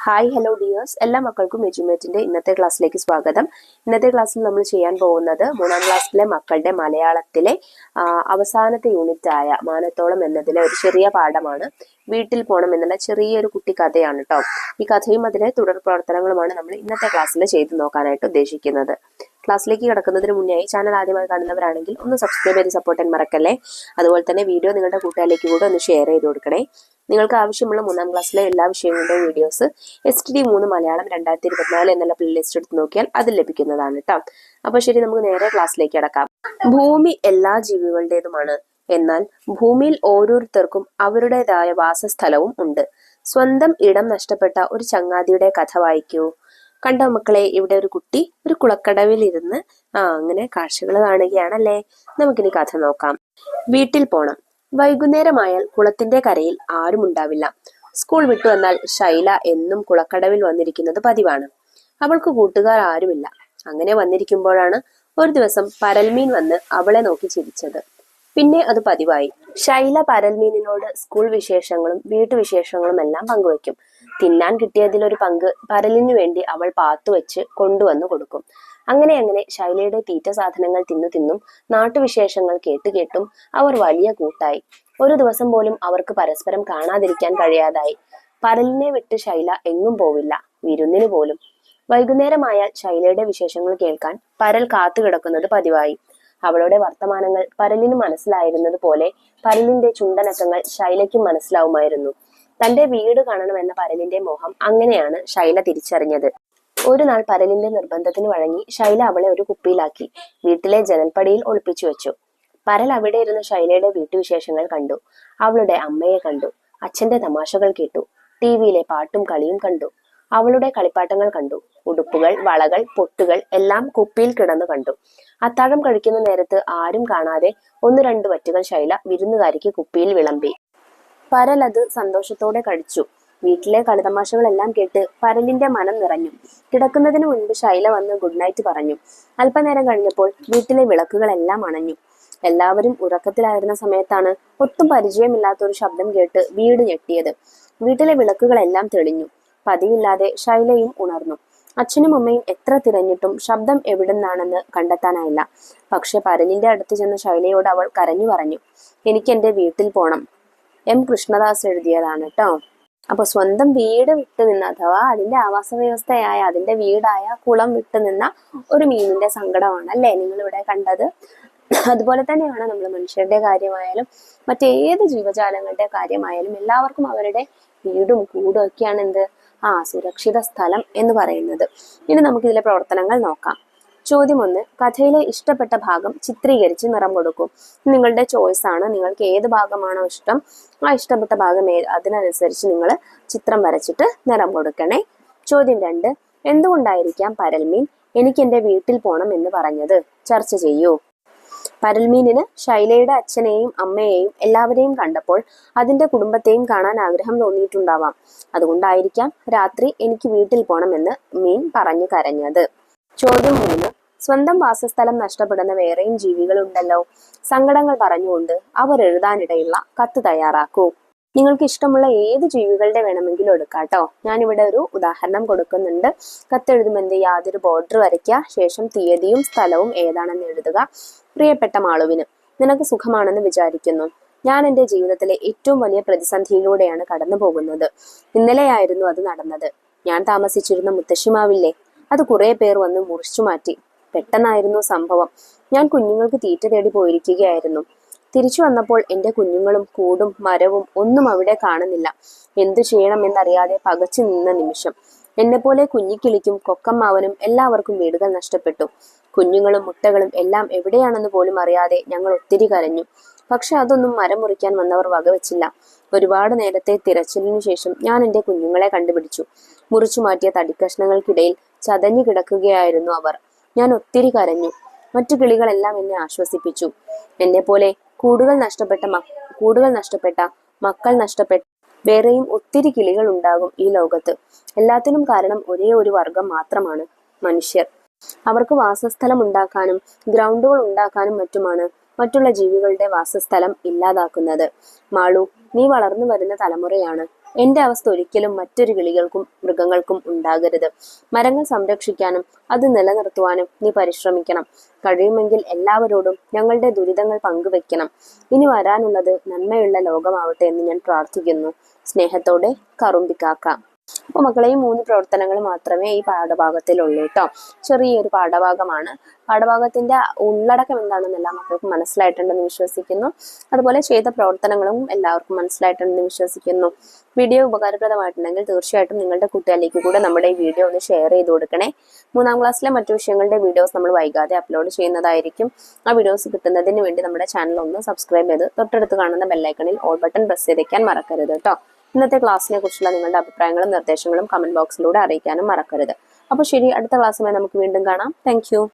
Hi hello dears, എല്ലാ മക്കൾക്കും എജ്യുമേറ്റിന്റെ ഇന്നത്തെ ക്ലാസ്സിലേക്ക് സ്വാഗതം. ഇന്നത്തെ ക്ലാസ്സിൽ നമ്മൾ ചെയ്യാൻ പോകുന്നത് 3ാം ക്ലാസ്സിലെ മക്കളുടെ മലയാളത്തിലെ അവസാനത്തെ യൂണിറ്റ് ആയ മാനത്തോളം എന്നതിലെ ഒരു ചെറിയ പാഠമാണ്. വീട്ടിൽ പോണം എന്നുള്ള ചെറിയൊരു കുട്ടി കഥയാണ് കേട്ടോ. ഈ കഥയും അതിലെ തുടർ പ്രവർത്തനങ്ങളുമാണ് നമ്മൾ ഇന്നത്തെ ക്ലാസ്സിൽ ചെയ്തു നോക്കാനായിട്ട് ഉദ്ദേശിക്കുന്നത്. ക്ലാസ്സിലേക്ക് കിടക്കുന്നതിന് മുന്നേ ചാനൽ ആദ്യമായി കാണുന്നവരാണെങ്കിൽ ഒന്ന് സബ്സ്ക്രൈബ് ചെയ്ത് സപ്പോർട്ട് ചെയ്യാൻ മറക്കല്ലേ. അതുപോലെ തന്നെ വീഡിയോ നിങ്ങളുടെ കൂട്ടുകാരിലേക്ക് കൂടെ ഒന്ന് ഷെയർ ചെയ്ത് കൊടുക്കണേ. നിങ്ങൾക്ക് ആവശ്യമുള്ള 3ാം ക്ലാസ്സിലെ എല്ലാ വിഷയങ്ങളുടെയും വീഡിയോസ് STD3 മലയാളം 2024 എന്നുള്ള പ്ലേലിസ്റ്റ് എടുത്ത് നോക്കിയാൽ അത് ലഭിക്കുന്നതാണ് കേട്ടോ. അപ്പൊ ശരി, നമുക്ക് നേരെ ക്ലാസ്സിലേക്ക് കടക്കാം. ഭൂമി എല്ലാ ജീവികളുടേതുമാണ്. എന്നാൽ ഭൂമിയിൽ ഓരോരുത്തർക്കും അവരുടേതായ വാസസ്ഥലവും ഉണ്ട്. സ്വന്തം ഇടം നഷ്ടപ്പെട്ട ഒരു ചങ്ങാതിയുടെ കഥ വായിക്കൂ. കണ്ടോ മക്കളെ, ഇവിടെ ഒരു കുട്ടി ഒരു കുളക്കടവിൽ ഇരുന്ന് അങ്ങനെ കാഴ്ചകൾ കാണുകയാണല്ലേ. നമുക്കിനി കഥ നോക്കാം. വീട്ടിൽ പോണം. വൈകുന്നേരമായാൽ കുളത്തിന്റെ കരയിൽ ആരും ഉണ്ടാവില്ല. സ്കൂൾ വിട്ടു വന്നാൽ ശൈല എന്നും കുളക്കടവിൽ വന്നിരിക്കുന്നത് പതിവാണ്. അവൾക്ക് കൂട്ടുകാർ ആരുമില്ല. അങ്ങനെ വന്നിരിക്കുമ്പോഴാണ് ഒരു ദിവസം പരൽമീൻ വന്ന് അവളെ നോക്കി ചിരിച്ചത്. പിന്നെ അത് പതിവായി. ശൈല പരൽമീനിനോട് സ്കൂൾ വിശേഷങ്ങളും വീട്ടുവിശേഷങ്ങളും എല്ലാം പങ്കുവയ്ക്കും. തിന്നാൻ കിട്ടിയതിലൊരു പങ്ക് പരലിനു വേണ്ടി അവൾ പാത്തുവെച്ച് കൊണ്ടുവന്നു കൊടുക്കും. അങ്ങനെ ശൈലയുടെ തീറ്റ സാധനങ്ങൾ തിന്നും നാട്ടുവിശേഷങ്ങൾ കേട്ടും അവർ വലിയ കൂട്ടായി. ഒരു ദിവസം പോലും അവർക്ക് പരസ്പരം കാണാതിരിക്കാൻ കഴിയാതായി. പരലിനെ വിട്ട് ശൈല എങ്ങും പോവില്ല, വിരുന്നിന് പോലും. വൈകുന്നേരമായാൽ ശൈലയുടെ വിശേഷങ്ങൾ കേൾക്കാൻ പരൽ കാത്തുകിടക്കുന്നത് പതിവായി. അവളുടെ വർത്തമാനങ്ങൾ പരലിന് മനസ്സിലായിരുന്നത് പോലെ പരലിന്റെ ചുണ്ടനക്കങ്ങൾ ശൈലയ്ക്കും മനസ്സിലാവുമായിരുന്നു. തന്റെ വീട് കാണണമെന്ന പരലിന്റെ മോഹം അങ്ങനെയാണ് ശൈല തിരിച്ചറിഞ്ഞത്. ഒരു നാൾ പരലിന്റെ നിർബന്ധത്തിന് വഴങ്ങി ശൈല അവളെ ഒരു കുപ്പിയിലാക്കി വീട്ടിലെ ജനൽപ്പടിയിൽ ഒളിപ്പിച്ചു വെച്ചു. പരൽ അവിടെ ഇരുന്ന് ശൈലയുടെ വീട്ടുവിശേഷങ്ങൾ കണ്ടു. അവളുടെ അമ്മയെ കണ്ടു. അച്ഛന്റെ തമാശകൾ കേട്ടു. ടിവിയിലെ പാട്ടും കളിയും കണ്ടു. അവളുടെ കളിപ്പാട്ടങ്ങൾ കണ്ടു. ഉടുപ്പുകൾ, വളകൾ, പൊട്ടുകൾ എല്ലാം കുപ്പിയിൽ കിടന്നു കണ്ടു. അത്താഴം കഴിക്കുന്ന നേരത്ത് ആരും കാണാതെ 1-2 വറ്റുകൾ ശൈല വിരുന്നുകാരിക്ക് കുപ്പിയിൽ വിളമ്പി. പരൽ അത് സന്തോഷത്തോടെ കഴിച്ചു. വീട്ടിലെ കളിതമാശകളെല്ലാം കേട്ട് പരലിന്റെ മനം നിറഞ്ഞു. കിടക്കുന്നതിന് മുൻപ് ശൈല വന്ന് ഗുഡ് നൈറ്റ് പറഞ്ഞു. അല്പനേരം കഴിഞ്ഞപ്പോൾ വീട്ടിലെ വിളക്കുകളെല്ലാം അണഞ്ഞു. എല്ലാവരും ഉറക്കത്തിലായിരുന്ന സമയത്താണ് ഒട്ടും പരിചയമില്ലാത്തൊരു ശബ്ദം കേട്ട് വീട് ഞെട്ടിയത്. വീട്ടിലെ വിളക്കുകളെല്ലാം തെളിഞ്ഞു. പതിവില്ലാതെ ശൈലയും ഉണർന്നു. അച്ഛനും അമ്മയും എത്ര തിരഞ്ഞിട്ടും ശബ്ദം എവിടുന്നാണെന്ന് കണ്ടെത്താനായില്ല. പക്ഷെ പരലിന്റെ അടുത്ത് ചെന്ന ശൈലയോട് അവൾ കരഞ്ഞു പറഞ്ഞു, എനിക്ക് എന്റെ വീട്ടിൽ പോണം. കൃഷ്ണദാസ് എഴുതിയതാണ് കേട്ടോ. അപ്പൊ സ്വന്തം വീട് വിട്ടുനിന്ന, അഥവാ അതിന്റെ ആവാസ വ്യവസ്ഥയായ അതിന്റെ വീടായ കുളം വിട്ടുനിന്ന ഒരു മീനിന്റെ സങ്കടമാണ് അല്ലേ നിങ്ങൾ ഇവിടെ കണ്ടത്. അതുപോലെ തന്നെയാണ് നമ്മൾ മനുഷ്യരുടെ കാര്യമായാലും മറ്റേത് ജീവജാലങ്ങളുടെ കാര്യമായാലും എല്ലാവർക്കും അവരുടെ വീടും കൂടും ഒക്കെയാണ് സുരക്ഷിത സ്ഥലം എന്ന് പറയുന്നത്. ഇനി നമുക്ക് ഇതിലെ പ്രവർത്തനങ്ങൾ നോക്കാം. ചോദ്യം 1. കഥയിലെ ഇഷ്ടപ്പെട്ട ഭാഗം ചിത്രീകരിച്ച് നിറം കൊടുക്കും. നിങ്ങളുടെ ചോയ്സ് ആണ്. നിങ്ങൾക്ക് ഏത് ഭാഗമാണോ ഇഷ്ടം, ആ ഇഷ്ടപ്പെട്ട ഭാഗം അതിനനുസരിച്ച് നിങ്ങൾ ചിത്രം വരച്ചിട്ട് നിറം കൊടുക്കണേ. ചോദ്യം 2. എന്തുകൊണ്ടായിരിക്കാം പരൽമീൻ എനിക്ക് എന്റെ വീട്ടിൽ പോണം എന്ന് പറഞ്ഞത്? ചർച്ച ചെയ്യൂ. പരൽമീനിന് ശൈലയുടെ അച്ഛനെയും അമ്മയെയും എല്ലാവരെയും കണ്ടപ്പോൾ അതിന്റെ കുടുംബത്തെയും കാണാൻ ആഗ്രഹം തോന്നിയിട്ടുണ്ടാവാം. അതുകൊണ്ടായിരിക്കാം രാത്രി എനിക്ക് വീട്ടിൽ പോണമെന്ന് മീൻ പറഞ്ഞു കരഞ്ഞത്. ചോദ്യം 3. സ്വന്തം വാസസ്ഥലം നഷ്ടപ്പെടുന്ന വേറെയും ജീവികളുണ്ടല്ലോ. സങ്കടങ്ങൾ പറഞ്ഞുകൊണ്ട് അവർ എഴുതാനിടയുള്ള കത്ത് തയ്യാറാക്കൂ. നിങ്ങൾക്ക് ഇഷ്ടമുള്ള ഏത് ജീവികളുടെ വേണമെങ്കിലും എടുക്കാട്ടോ. ഞാനിവിടെ ഒരു ഉദാഹരണം കൊടുക്കുന്നുണ്ട്. കത്തെഴുതുമ്പോൾ യാതൊരു ബോർഡർ വരയ്ക്കുക. ശേഷം തീയതിയും സ്ഥലവും ഏതാണെന്ന് എഴുതുക. പ്രിയപ്പെട്ട മാളുവിന്, നിനക്ക് സുഖമാണെന്ന് വിചാരിക്കുന്നു. ഞാൻ എൻ്റെ ജീവിതത്തിലെ ഏറ്റവും വലിയ പ്രതിസന്ധിയിലൂടെയാണ് കടന്നു പോകുന്നത്. ഇന്നലെയായിരുന്നു അത് നടന്നത്. ഞാൻ താമസിച്ചിരുന്ന മുത്തശ്ശിമാവില്ലേ, അത് കുറെ പേർ വന്ന് മുറിച്ചു മാറ്റി. പെട്ടെന്നായിരുന്നു സംഭവം. ഞാൻ കുഞ്ഞുങ്ങൾക്ക് തീറ്റ തേടി പോയിരിക്കുകയായിരുന്നു. തിരിച്ചു വന്നപ്പോൾ എൻ്റെ കുഞ്ഞുങ്ങളും കൂടും മരവും ഒന്നും അവിടെ കാണുന്നില്ല. എന്തു ചെയ്യണമെന്നറിയാതെ പകച്ചു നിന്ന നിമിഷം. എന്നെപ്പോലെ കുഞ്ഞിക്കിളിക്കും കൊക്കമ്മാവനും എല്ലാവർക്കും വീടുകൾ നഷ്ടപ്പെട്ടു. കുഞ്ഞുങ്ങളും മുട്ടകളും എല്ലാം എവിടെയാണെന്ന് പോലും അറിയാതെ ഞങ്ങൾ ഒത്തിരി കരഞ്ഞു. പക്ഷെ അതൊന്നും മരം മുറിക്കാൻ വന്നവർ വകവെച്ചില്ല. ഒരുപാട് നേരത്തെ തിരച്ചിലിനു ശേഷം ഞാൻ എൻ്റെ കുഞ്ഞുങ്ങളെ കണ്ടുപിടിച്ചു. മുറിച്ചു മാറ്റിയ തടിക്കഷ്ണങ്ങൾക്കിടയിൽ ചതഞ്ഞു കിടക്കുകയായിരുന്നു അവർ. ഞാൻ ഒത്തിരി കരഞ്ഞു. മറ്റു കിളികളെല്ലാം എന്നെ ആശ്വസിപ്പിച്ചു. എന്നെപ്പോലെ കൂടുകൾ നഷ്ടപ്പെട്ട മക്കൾ നഷ്ടപ്പെട്ട വേറെയും ഒത്തിരി കിളികൾ ഉണ്ടാകും ഈ ലോകത്ത്. എല്ലാത്തിനും കാരണം ഒരേ ഒരു വർഗം മാത്രമാണ്, മനുഷ്യർ. അവർക്ക് വാസസ്ഥലം ഉണ്ടാക്കാനും ഗ്രൗണ്ടുകൾ ഉണ്ടാക്കാനും മറ്റുമാണ് മറ്റുള്ള ജീവികളുടെ വാസസ്ഥലം ഇല്ലാതാക്കുന്നത്. മാളു, നീ വളർന്നു വരുന്ന തലമുറയാണ്. എന്റെ അവസ്ഥ ഒരിക്കലും മറ്റൊരു കിളികൾക്കും മൃഗങ്ങൾക്കും ഉണ്ടാകരുത്. മരങ്ങൾ സംരക്ഷിക്കാനും അത് നിലനിർത്തുവാനും നീ പരിശ്രമിക്കണം. കഴിയുമെങ്കിൽ എല്ലാവരോടും ഞങ്ങളുടെ ദുരിതങ്ങൾ പങ്കുവെക്കണം. ഇനി വരാനുള്ളത് നന്മയുള്ള ലോകമാവട്ടെ എന്ന് ഞാൻ പ്രാർത്ഥിക്കുന്നു. സ്നേഹത്തോടെ, കറുമ്പിക്കാക്ക. അപ്പൊ മക്കളെ, ഈ 3 പ്രവർത്തനങ്ങൾ മാത്രമേ ഈ പാഠഭാഗത്തിലുള്ളൂ കേട്ടോ. ചെറിയൊരു പാഠഭാഗമാണ്. പാഠഭാഗത്തിന്റെ ഉള്ളടക്കം എന്താണെന്ന് എല്ലാ മക്കൾക്കും മനസ്സിലായിട്ടുണ്ടെന്ന് വിശ്വസിക്കുന്നു. അതുപോലെ ചെയ്ത പ്രവർത്തനങ്ങളും എല്ലാവർക്കും മനസ്സിലായിട്ടുണ്ടെന്ന് വിശ്വസിക്കുന്നു. വീഡിയോ ഉപകാരപ്രദമായിട്ടുണ്ടെങ്കിൽ തീർച്ചയായിട്ടും നിങ്ങളുടെ കൂട്ടുകാരിലേക്ക് കൂടെ നമ്മുടെ ഈ വീഡിയോ ഒന്ന് ഷെയർ ചെയ്ത് കൊടുക്കണേ. 3ാം ക്ലാസ്സിലെ മറ്റു വിഷയങ്ങളുടെ വീഡിയോസ് നമ്മൾ വൈകാതെ അപ്ലോഡ് ചെയ്യുന്നതായിരിക്കും. ആ വീഡിയോസ് കിട്ടുന്നതിന് വേണ്ടി നമ്മുടെ ചാനൽ ഒന്ന് സബ്സ്ക്രൈബ് ചെയ്ത് തൊട്ടടുത്ത് കാണുന്ന ബെല്ലൈക്കണിൽ ഓൾ ബട്ടൺ പ്രസ് ചെയ്ത് വെക്കാൻ മറക്കരുത് കേട്ടോ. ഇന്നത്തെ ക്ലാസ്സിനെ കുറിച്ചുള്ള നിങ്ങളുടെ അഭിപ്രായങ്ങളും നിർദ്ദേശങ്ങളും കമന്റ് ബോക്സിലൂടെ അറിയിക്കാനും മറക്കരുത്. അപ്പോൾ ശരി, അടുത്ത ക്ലാസ്സുമായി നമുക്ക് വീണ്ടും കാണാം. താങ്ക്